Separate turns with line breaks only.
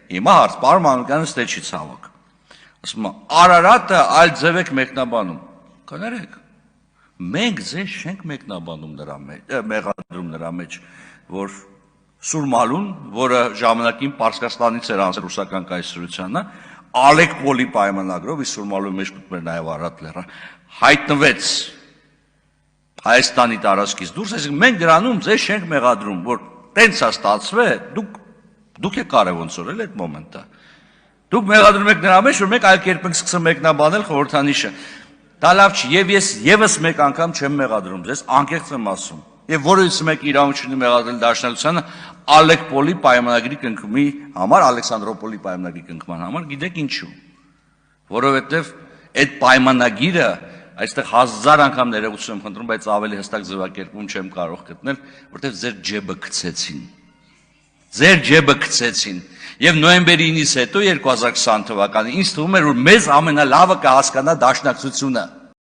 Հիմա հարց պարոն Մանուկյանը ստե չի ցավոք։ Ասում է Արարատը այլ ձև եք մեկնաբանում։ Կներեք։ Մենք ձեզ չենք մեկնաբանում մեղադրում նրա մեջ, որ Սուրմալուն, որը ժամանակին Պարսկաստանից էր անցել ռուսական կայսրությանը, Ալեկպոլի պայմանագրով, իսկ Սուրմալու մեջ մտնում էր նաև Արարատ լեռը, հայտնվեց Հայաստանի տարածքից դուրս, այսինքն մենք դրանում ձեզ չենք մեղադրում, որ տենց է ստացվել, դուք եք կարև ոնց որ էլ այդ մոմենտը։ Դուք մեղադրում եք նրա մեջ, որ մենք այլ կերպ ենք սկսում մեկնաբանել խորհրդանիշը։ Դա լավ չի, եւ ես եւս մեկ անգամ չեմ մեղադրում ձեզ, անկեղծ եմ ասում։ Եվ որևէ մեկ իրավունք չունի մեղադրել Դաշնակցությանը Ալեկպոլի պայմանագրի կնքումի համար, Ալեքսանդրոպոլի պայմանագրի կնքման համար, գիտեք ինչու։ Որովհետեւ այդ պայմանագիրը այստեղ 1000 անգամ ներողություն եմ խնդրում, բայց ավելի հստակ ձևակերպում չեմ կարող գտնել, որտեղ ձեր ջեբը գցեցին։ Ձեր ջեբը գցեցին։ Եվ նոյեմբերի 9-ից հետո 2020 թվականին ինձ թվում էր, որ մեզ ամենալավը կհասկանա Դաշնակցությունը։